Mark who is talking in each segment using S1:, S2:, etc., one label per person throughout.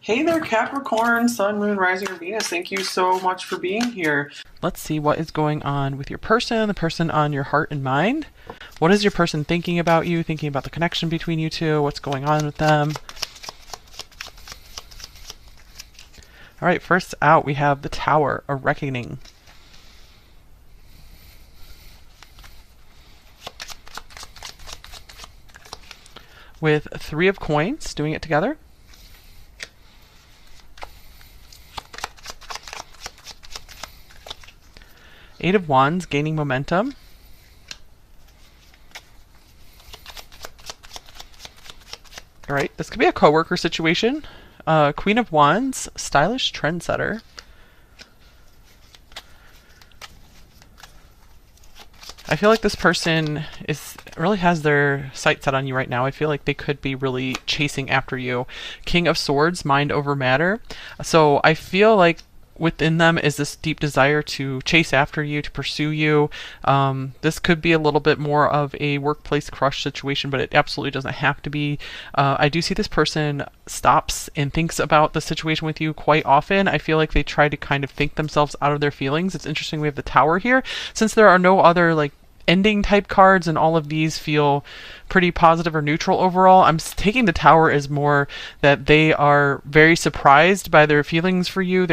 S1: Hey there, Capricorn, Sun, Moon, Rising, or Venus. Thank you so much for being here. Let's see what is going on with your person, the person on your heart and mind. What is your person thinking about you, thinking about the connection between you two? What's going on with them? All right, first out, we have the Tower, a reckoning. With Three of Coins, doing it together. Eight of Wands, gaining momentum. All right, this could be a coworker situation. Queen of Wands, stylish trendsetter. I feel like this person really has their sights set on you right now. I feel like they could be really chasing after you. King of Swords, mind over matter. So I feel like within them is this deep desire to chase after you, to pursue you. This could be a little bit more of a workplace crush situation, but it absolutely doesn't have to be. I do see this person stops and thinks about the situation with you quite often. I feel like they try to kind of think themselves out of their feelings. It's interesting we have the Tower here. Since there are no other like ending type cards and all of these feel pretty positive or neutral overall, I'm taking the Tower as more that they are very surprised by their feelings for you.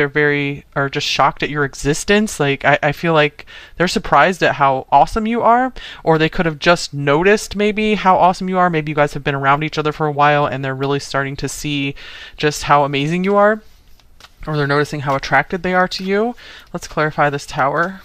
S1: Are just shocked at your existence. Like I feel like they're surprised at how awesome you are, or they could have just noticed maybe how awesome you are. Maybe you guys have been around each other for a while and they're really starting to see just how amazing you are, or they're noticing how attracted they are to you. Let's clarify this Tower.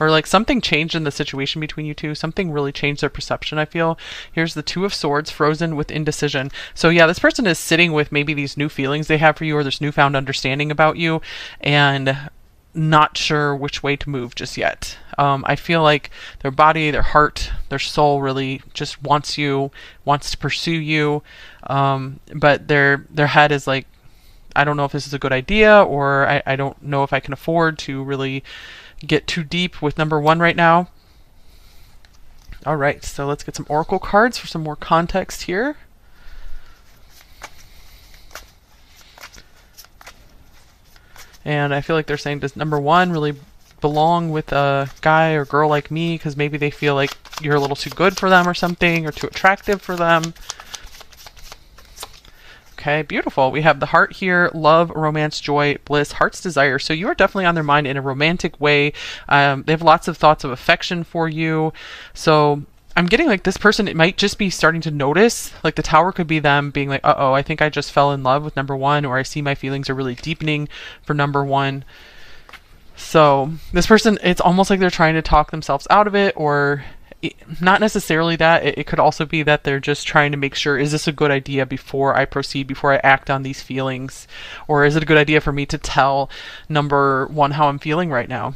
S1: Or like something changed in the situation between you two. Something really changed their perception, I feel. Here's the Two of Swords, frozen with indecision. So yeah, this person is sitting with maybe these new feelings they have for you, or this newfound understanding about you, and not sure which way to move just yet. I feel like their body, their heart, their soul really just wants you, wants to pursue you. But their head is like, I don't know if this is a good idea, or I don't know if I can afford to really get too deep with number one right now. All right, so let's get some oracle cards for some more context here. And I feel like they're saying, does number one really belong with a guy or girl like me? Because maybe they feel like you're a little too good for them or something, or too attractive for them. Okay, beautiful. We have the Heart here, love, romance, joy, bliss, heart's desire. So you are definitely on their mind in a romantic way. They have lots of thoughts of affection for you. So I'm getting like this person, it might just be starting to notice, like the Tower could be them being like, uh-oh, I think I just fell in love with number one, or I see my feelings are really deepening for number one. So this person, it's almost like they're trying to talk themselves out of it, or not necessarily that. It could also be that they're just trying to make sure, is this a good idea before I proceed, before I act on these feelings? Or is it a good idea for me to tell number one how I'm feeling right now?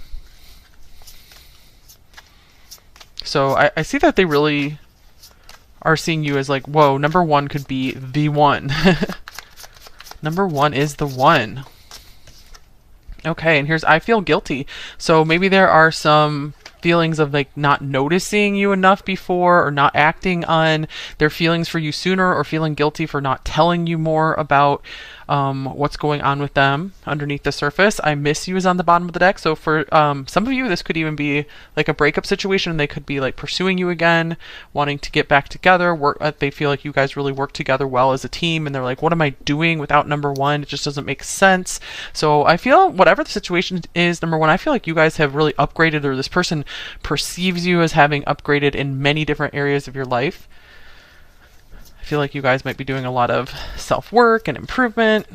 S1: So I see that they really are seeing you as like, whoa, number one could be the one. Number one is the one. Okay, and here's I feel guilty. So maybe there are some feelings of like not noticing you enough before, or not acting on their feelings for you sooner, or feeling guilty for not telling you more about what's going on with them underneath the surface. I miss you is on the bottom of the deck. So for some of you, this could even be like a breakup situation. They could be like pursuing you again, wanting to get back together. They feel like you guys really work together well as a team, and they're like, what am I doing without number one? It just doesn't make sense. So I feel whatever the situation is, number one, I feel like you guys have really upgraded, or this person perceives you as having upgraded in many different areas of your life. I feel like you guys might be doing a lot of self-work and improvement.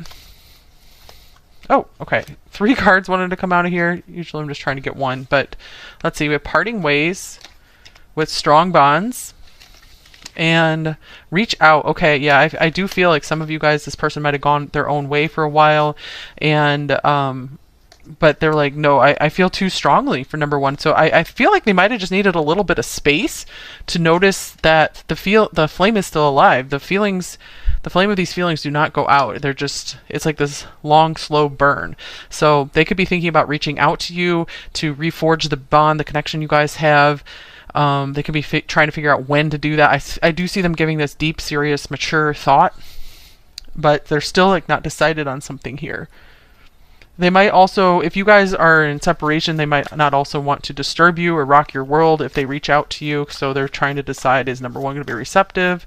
S1: Oh, okay. 3 cards wanted to come out of here. Usually I'm just trying to get one, but let's see. We have parting ways with strong bonds and reach out. Okay, yeah, I do feel like some of you guys, this person might have gone their own way for a while, and but they're like, no, I feel too strongly for number one. So I feel like they might have just needed a little bit of space to notice that the flame is still alive. The flame of these feelings do not go out. They're just, it's like this long, slow burn. So they could be thinking about reaching out to you to reforge the bond, the connection you guys have. They could be trying to figure out when to do that. I do see them giving this deep, serious, mature thought, but they're still like not decided on something here. They might also, if you guys are in separation, they might not also want to disturb you or rock your world if they reach out to you. So they're trying to decide, is number one going to be receptive?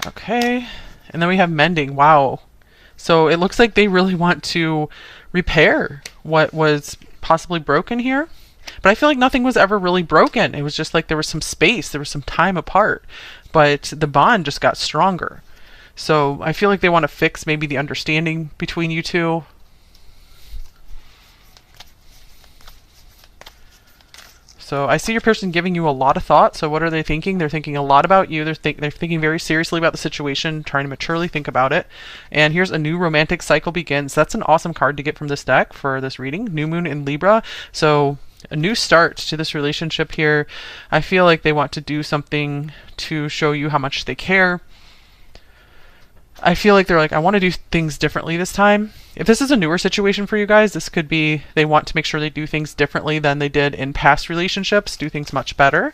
S1: Okay. And then we have mending. Wow. So it looks like they really want to repair what was possibly broken here. But I feel like nothing was ever really broken. It was just like there was some space, there was some time apart. But the bond just got stronger. So I feel like they want to fix maybe the understanding between you two. So I see your person giving you a lot of thought. So what are they thinking? They're thinking a lot about you. They're thinking very seriously about the situation, trying to maturely think about it. And here's a new romantic cycle begins. That's an awesome card to get from this deck for this reading. New Moon in Libra. So a new start to this relationship here. I feel like they want to do something to show you how much they care. I feel like they're like, I want to do things differently this time. If this is a newer situation for you guys, this could be they want to make sure they do things differently than they did in past relationships, do things much better.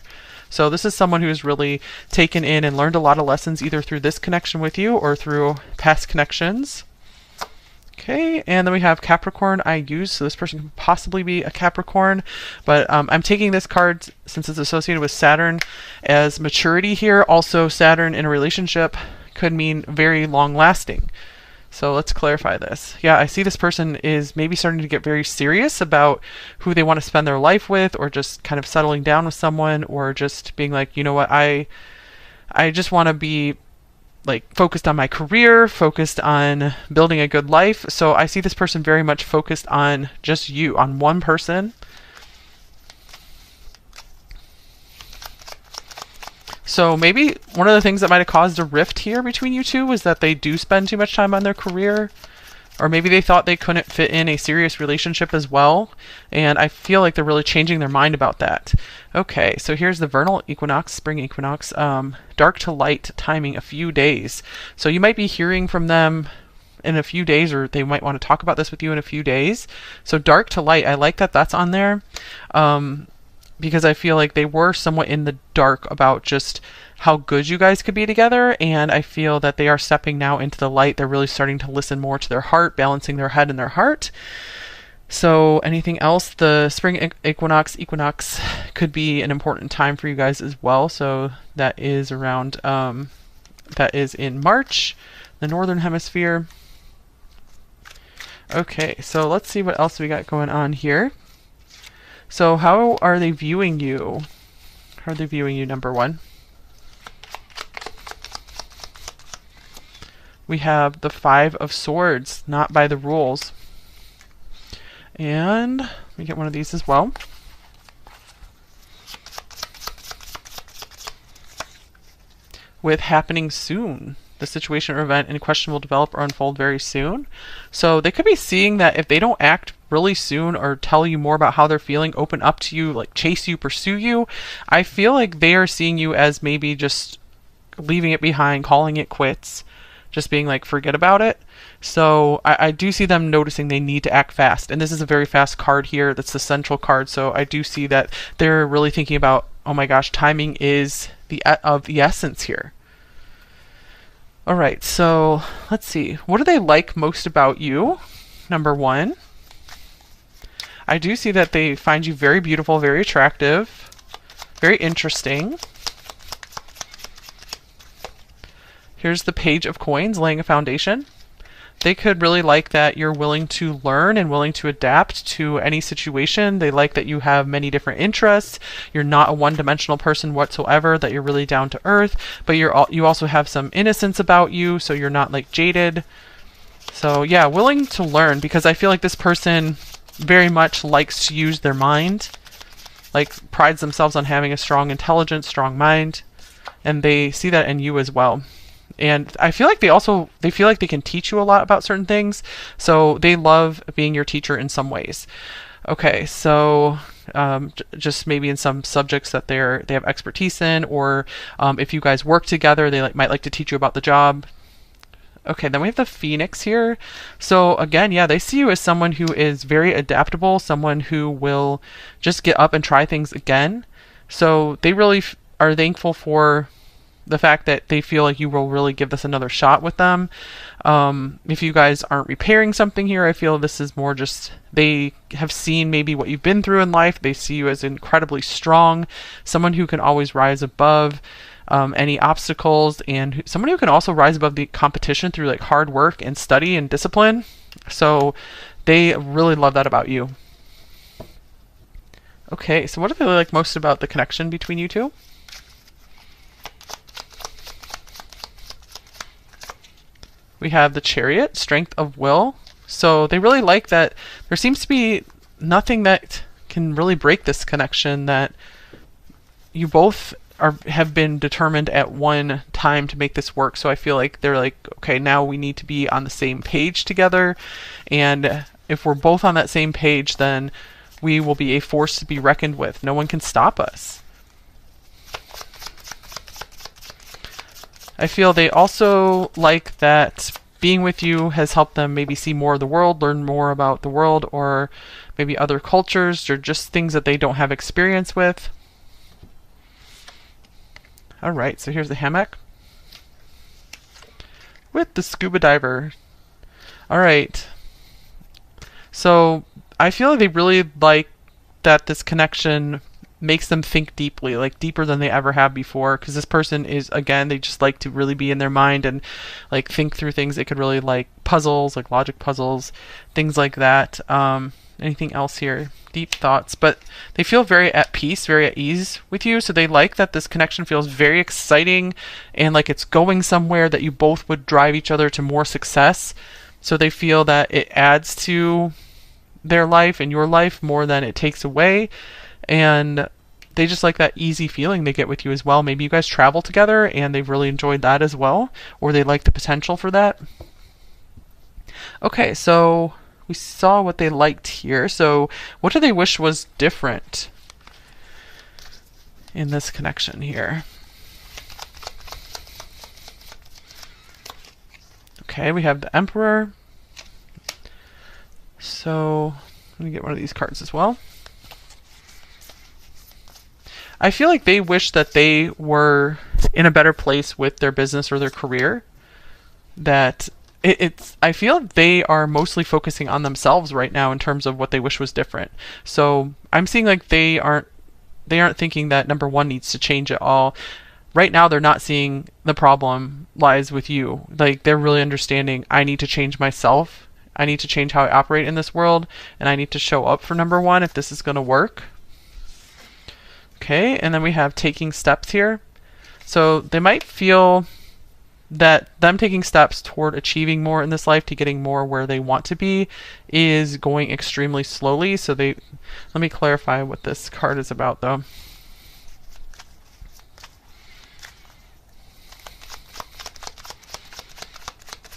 S1: So this is someone who's really taken in and learned a lot of lessons either through this connection with you or through past connections. Okay, and then we have Capricorn I use. So this person could possibly be a Capricorn, but I'm taking this card since it's associated with Saturn as maturity here. Also, Saturn in a relationship could mean very long lasting. So let's clarify this. Yeah, I see this person is maybe starting to get very serious about who they want to spend their life with, or just kind of settling down with someone, or just being like, you know what, I just want to be like focused on my career, focused on building a good life. So I see this person very much focused on just you, on one person. So maybe one of the things that might have caused a rift here between you two was that they do spend too much time on their career, or maybe they thought they couldn't fit in a serious relationship as well. And I feel like they're really changing their mind about that. Okay, so here's the vernal equinox, spring equinox, dark to light timing, a few days. So you might be hearing from them in a few days, or they might want to talk about this with you in a few days. So dark to light, I like that that's on there. Because I feel like they were somewhat in the dark about just how good you guys could be together, and I feel that they are stepping now into the light. They're really starting to listen more to their heart, balancing their head and their heart. So anything else? The spring equinox could be an important time for you guys as well. So that is around, that is in March, the Northern Hemisphere. Okay, so let's see what else we got going on here. So how are they viewing you? How are they viewing you, number one? We have the Five of Swords, not by the rules. And we get one of these as well. With happening soon. The situation or event in question will develop or unfold very soon. So they could be seeing that if they don't act really soon or tell you more about how they're feeling, open up to you, like chase you, pursue you, I feel like they are seeing you as maybe just leaving it behind, calling it quits, just being like, forget about it. So I do see them noticing they need to act fast. And this is a very fast card here. That's the central card. So I do see that they're really thinking about, oh my gosh, timing is of the essence here. All right, so let's see. What do they like most about you? Number one, I do see that they find you very beautiful, very attractive, very interesting. Here's the Page of Coins, laying a foundation. They could really like that you're willing to learn and willing to adapt to any situation. They like that you have many different interests. You're not a one-dimensional person whatsoever, that you're really down to earth, but you also have some innocence about you, so you're not like jaded. So yeah, willing to learn, because I feel like this person very much likes to use their mind, like prides themselves on having a strong intelligence, strong mind, and they see that in you as well. And I feel like they feel like they can teach you a lot about certain things. So they love being your teacher in some ways. Okay, so just maybe in some subjects that they have expertise in, or if you guys work together, they might like to teach you about the job. Okay, then we have the Phoenix here. So again, yeah, they see you as someone who is very adaptable, someone who will just get up and try things again. So they really are thankful for the fact that they feel like you will really give this another shot with them. If you guys aren't repairing something here, I feel this is more just they have seen maybe what you've been through in life. They see you as incredibly strong, someone who can always rise above any obstacles, and someone who can also rise above the competition through like hard work and study and discipline. So they really love that about you. Okay, so what do they like most about the connection between you two? We have the Chariot, strength of will. So they really like that there seems to be nothing that can really break this connection, that you both have been determined at one time to make this work. So I feel like they're like, okay, now we need to be on the same page together. And if we're both on that same page, then we will be a force to be reckoned with. No one can stop us. I feel they also like that being with you has helped them maybe see more of the world, learn more about the world, or maybe other cultures, or just things that they don't have experience with. All right, so here's the hammock with the scuba diver. All right. So I feel like they really like that this connection makes them think deeply, like deeper than they ever have before, because this person is, again, they just like to really be in their mind and like think through things. They could really like puzzles, like logic puzzles, things like that. Anything else here? Deep thoughts, but they feel very at peace, very at ease with you. So they like that this connection feels very exciting and like it's going somewhere, that you both would drive each other to more success. So they feel that it adds to their life and your life more than it takes away. And they just like that easy feeling they get with you as well. Maybe you guys travel together and they've really enjoyed that as well, or they like the potential for that. Okay, so we saw what they liked here. So what do they wish was different in this connection here? Okay, we have the Emperor. So let me get one of these cards as well. I feel like they wish that they were in a better place with their business or their career. That I feel they are mostly focusing on themselves right now in terms of what they wish was different. So I'm seeing like they aren't thinking that number one needs to change at all. Right now they're not seeing the problem lies with you. Like they're really understanding, I need to change myself. I need to change how I operate in this world, and I need to show up for number one if this is going to work. Okay, and then we have taking steps here. So they might feel that them taking steps toward achieving more in this life, to getting more where they want to be, is going extremely slowly. So let me clarify what this card is about though.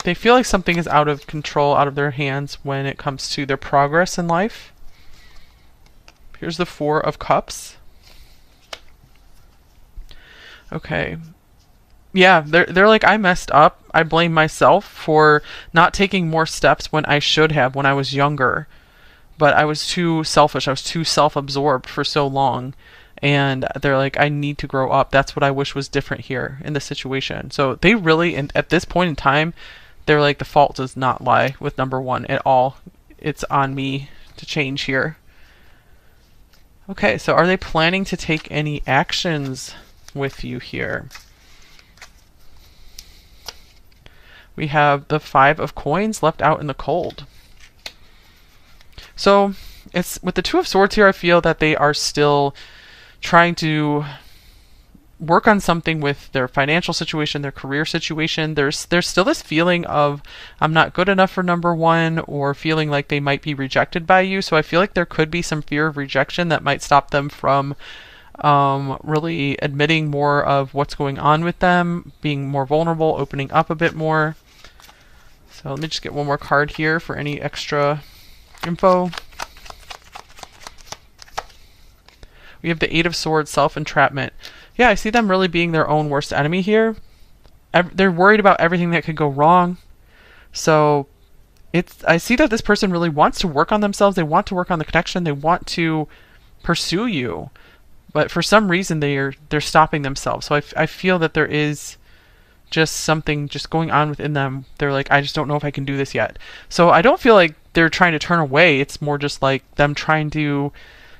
S1: They feel like something is out of control, out of their hands when it comes to their progress in life. Here's the Four of Cups. Okay. Yeah, they're like, I messed up. I blame myself for not taking more steps when I should have when I was younger. But I was too selfish. I was too self-absorbed for so long. And they're like, I need to grow up. That's what I wish was different here in this situation. So they really, and at this point in time, they're like, the fault does not lie with number one at all. It's on me to change here. Okay, so are they planning to take any actions with you here? We have the Five of Coins left out in the cold. So it's with the Two of Swords here, I feel that they are still trying to work on something with their financial situation, their career situation. There's still this feeling of, I'm not good enough for number one, or feeling like they might be rejected by you. So I feel like there could be some fear of rejection that might stop them from really admitting more of what's going on with them, being more vulnerable, opening up a bit more. So let me just get one more card here for any extra info. We have the Eight of Swords, self-entrapment. Yeah, I see them really being their own worst enemy here. They're worried about everything that could go wrong. So I see that this person really wants to work on themselves. They want to work on the connection. They want to pursue you, but for some reason they're stopping themselves. So I feel that there is just something just going on within them. They're like, I just don't know if I can do this yet. So I don't feel like they're trying to turn away. It's more just like them trying to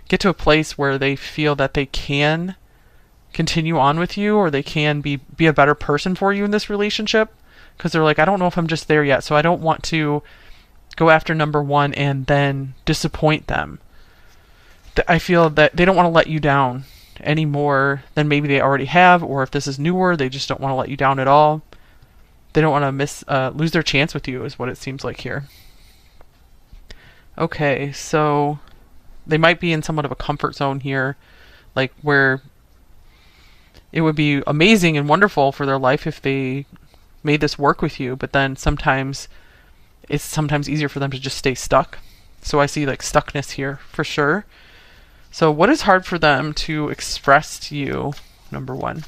S1: get to a place where they feel that they can continue on with you, or they can be a better person for you in this relationship, because they're like, I don't know if I'm just there yet. So I don't want to go after number one and then disappoint them. I feel that they don't want to let you down any more than maybe they already have, or if this is newer, they just don't want to let you down at all. They don't want to lose their chance with you, is what it seems like here. Okay, so they might be in somewhat of a comfort zone here, like where it would be amazing and wonderful for their life if they made this work with you, but then sometimes it's easier for them to just stay stuck. So I see like stuckness here for sure. So what is hard for them to express to you, number one?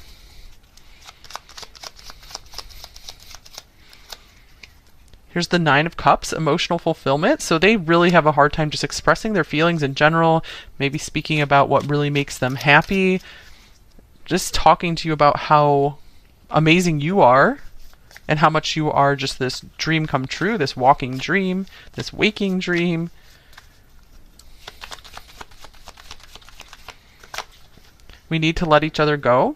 S1: Here's the Nine of Cups, emotional fulfillment. So they really have a hard time just expressing their feelings in general, maybe speaking about what really makes them happy, just talking to you about how amazing you are and how much you are just this dream come true, this walking dream, this waking dream. We need to let each other go.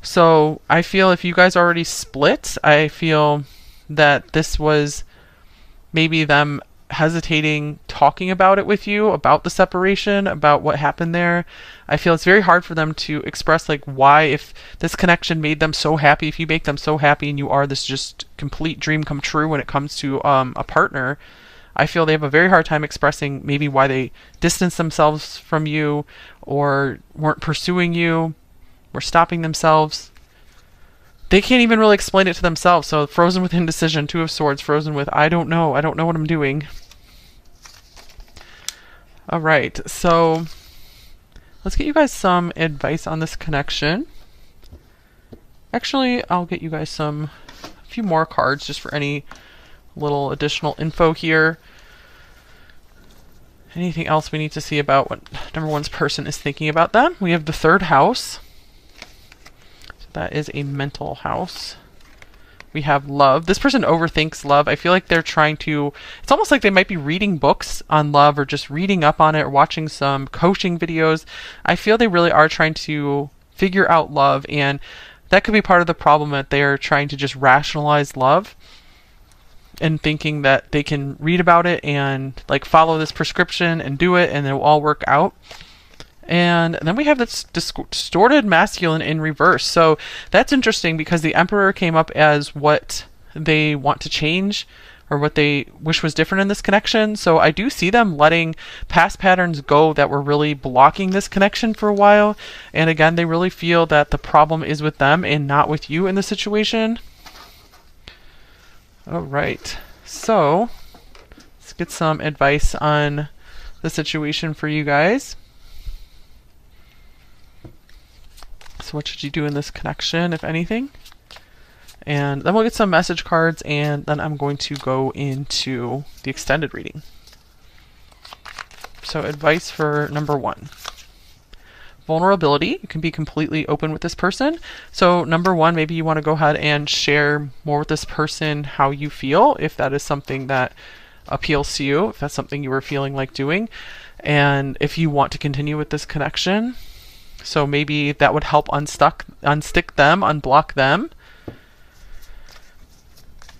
S1: So I feel if you guys already split, I feel that this was maybe them hesitating talking about it with you, about the separation, about what happened there. I feel it's very hard for them to express like why, if this connection made them so happy, if you make them so happy and you are this just complete dream come true when it comes to a partner, I feel they have a very hard time expressing maybe why they distanced themselves from you, or weren't pursuing you, were stopping themselves. They can't even really explain it to themselves. So frozen with indecision, Two of Swords, frozen with I don't know what I'm doing. All right, so let's get you guys some advice on this connection. Actually, I'll get you guys a few more cards just for any little additional info here. Anything else we need to see about what number one's person is thinking about them? We have the third house. So that is a mental house. We have love. This person overthinks love. I feel like they're trying to, it's almost like they might be reading books on love, or just reading up on it, or watching some coaching videos. I feel they really are trying to figure out love, and that could be part of the problem, that they're trying to just rationalize love and thinking that they can read about it and like follow this prescription and do it and it'll all work out. And then we have this distorted masculine in reverse. So that's interesting, because the Emperor came up as what they want to change, or what they wish was different in this connection. So I do see them letting past patterns go that were really blocking this connection for a while. And again, they really feel that the problem is with them and not with you in the situation. All right, so let's get some advice on the situation for you guys. So what should you do in this connection, if anything? And then we'll get some message cards, and then I'm going to go into the extended reading. So advice for number one. Vulnerability. You can be completely open with this person. So number one, maybe you want to go ahead and share more with this person how you feel, if that is something that appeals to you, if that's something you were feeling like doing, and if you want to continue with this connection. So maybe that would help unstick them, unblock them,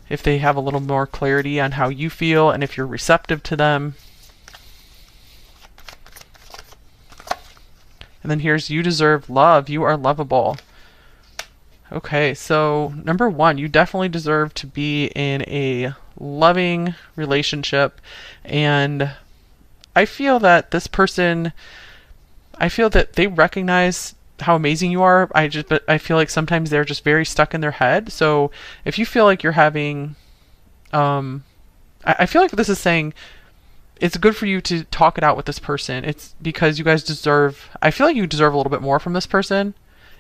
S1: if they have a little more clarity on how you feel and if you're receptive to them. And then here's you deserve love. You are lovable. Okay, so number one, you definitely deserve to be in a loving relationship. And I feel that this person, I feel that they recognize how amazing you are. But I feel like sometimes they're just very stuck in their head. So if you feel like you're having, I feel like this is saying it's good for you to talk it out with this person. It's because you guys deserve, I feel like you deserve a little bit more from this person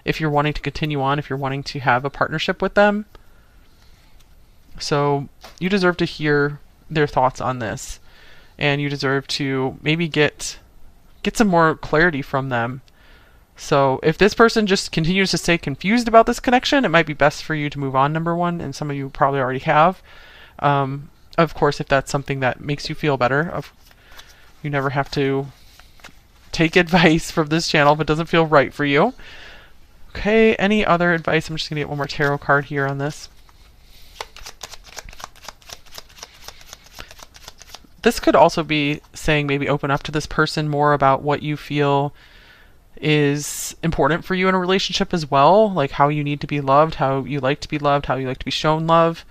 S1: if you're wanting to continue on, if you're wanting to have a partnership with them. So you deserve to hear their thoughts on this, and you deserve to maybe get some more clarity from them. So if this person just continues to stay confused about this connection, it might be best for you to move on, number one, and some of you probably already have. Of course, if that's something that makes you feel better, you never have to take advice from this channel if it doesn't feel right for you. Okay, any other advice? I'm just going to get one more tarot card here on this. This could also be saying maybe open up to this person more about what you feel is important for you in a relationship as well, like how you need to be loved, how you like to be loved, how you like to be shown love.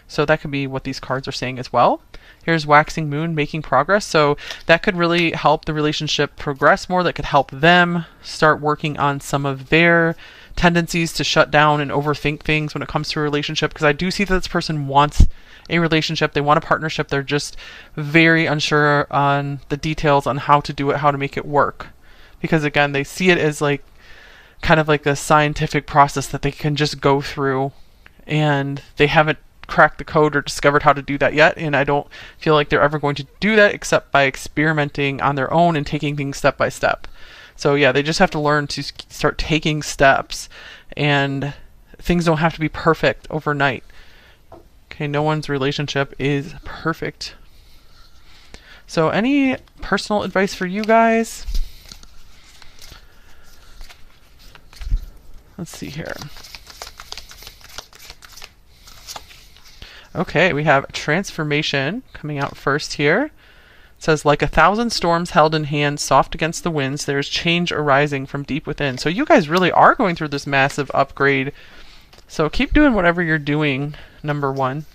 S1: So that could be what these cards are saying as well. Here's waxing moon, making progress. So that could really help the relationship progress more. That could help them start working on some of their tendencies to shut down and overthink things when it comes to a relationship. Because I do see that this person wants a relationship. They want a partnership. They're just very unsure on the details on how to do it, how to make it work. Because again, they see it as like kind of like a scientific process that they can just go through, and they haven't cracked the code or discovered how to do that yet. And I don't feel like they're ever going to do that except by experimenting on their own and taking things step by step. So yeah, they just have to learn to start taking steps, and things don't have to be perfect overnight. Okay, no one's relationship is perfect. So any personal advice for you guys? Let's see here. Okay, we have transformation coming out first here. It says, like 1,000 storms held in hand, soft against the winds, there is change arising from deep within. So you guys really are going through this massive upgrade. So keep doing whatever you're doing, number one.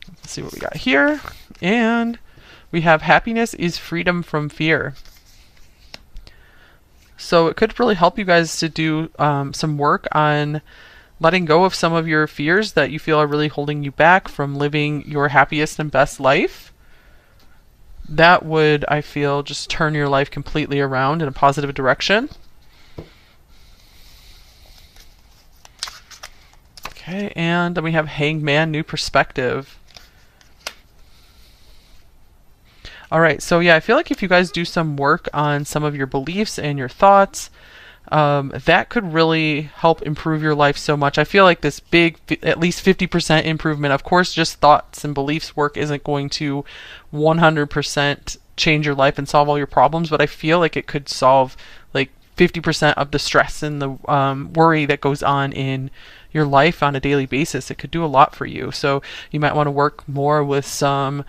S1: Let's see what we got here. And we have happiness is freedom from fear. So it could really help you guys to do some work on letting go of some of your fears that you feel are really holding you back from living your happiest and best life. That would, I feel, just turn your life completely around in a positive direction. Okay, and then we have Hanged Man, new perspective. Alright, so yeah, I feel like if you guys do some work on some of your beliefs and your thoughts, that could really help improve your life so much. I feel like this big, at least 50% improvement, of course, just thoughts and beliefs work isn't going to 100% change your life and solve all your problems, but I feel like it could solve like 50% of the stress and the worry that goes on in your life on a daily basis. It could do a lot for you. So you might want to work more with some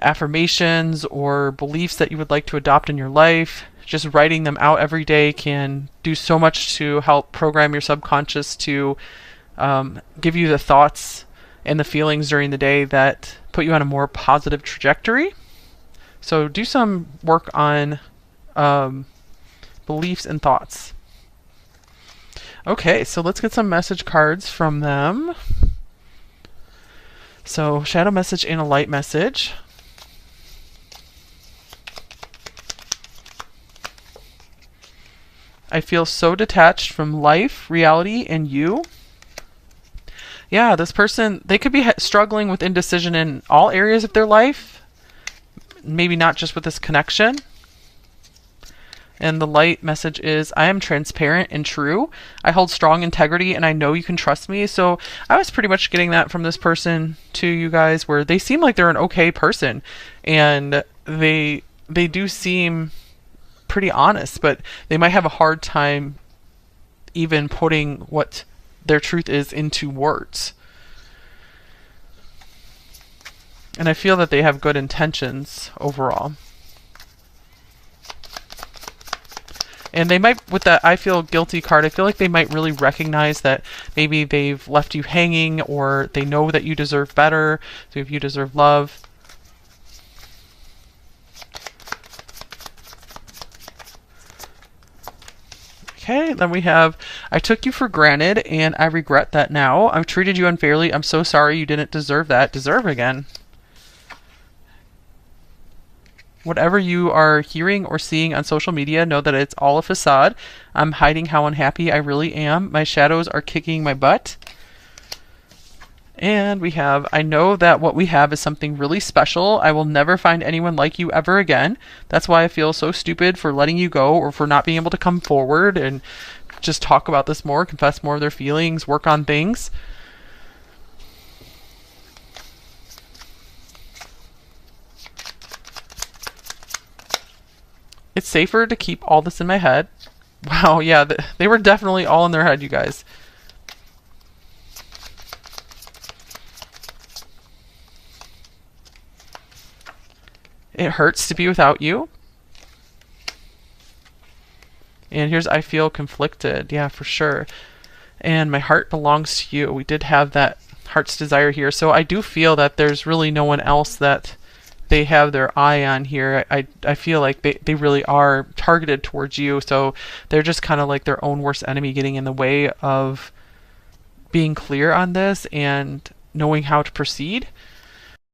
S1: affirmations or beliefs that you would like to adopt in your life. Just writing them out every day can do so much to help program your subconscious to give you the thoughts and the feelings during the day that put you on a more positive trajectory. So do some work on beliefs and thoughts. Okay, so let's get some message cards from them. So shadow message and a light message. I feel so detached from life, reality, and you. Yeah, this person, they could be struggling with indecision in all areas of their life. Maybe not just with this connection. And the light message is, I am transparent and true. I hold strong integrity and I know you can trust me. So I was pretty much getting that from this person to you guys, where they seem like they're an okay person. And they do seem pretty honest, but they might have a hard time even putting what their truth is into words. And I feel that they have good intentions overall. And they might, with that I feel guilty card, I feel like they might really recognize that maybe they've left you hanging, or they know that you deserve better. So if you deserve love. Okay, then we have, I took you for granted and I regret that now. I've treated you unfairly. I'm so sorry, you didn't deserve that. Deserve again. Whatever you are hearing or seeing on social media, know that it's all a facade. I'm hiding how unhappy I really am. My shadows are kicking my butt. And we have, I know that what we have is something really special. I will never find anyone like you ever again. That's why I feel so stupid for letting you go or for not being able to come forward and just talk about this more, confess more of their feelings, work on things. It's safer to keep all this in my head. Wow, yeah, they were definitely all in their head, you guys. It hurts to be without you. And here's, I feel conflicted. Yeah, for sure. And my heart belongs to you. We did have that heart's desire here. So I do feel that there's really no one else that they have their eye on here. I feel like they really are targeted towards you. So they're just kind of like their own worst enemy, getting in the way of being clear on this and knowing how to proceed.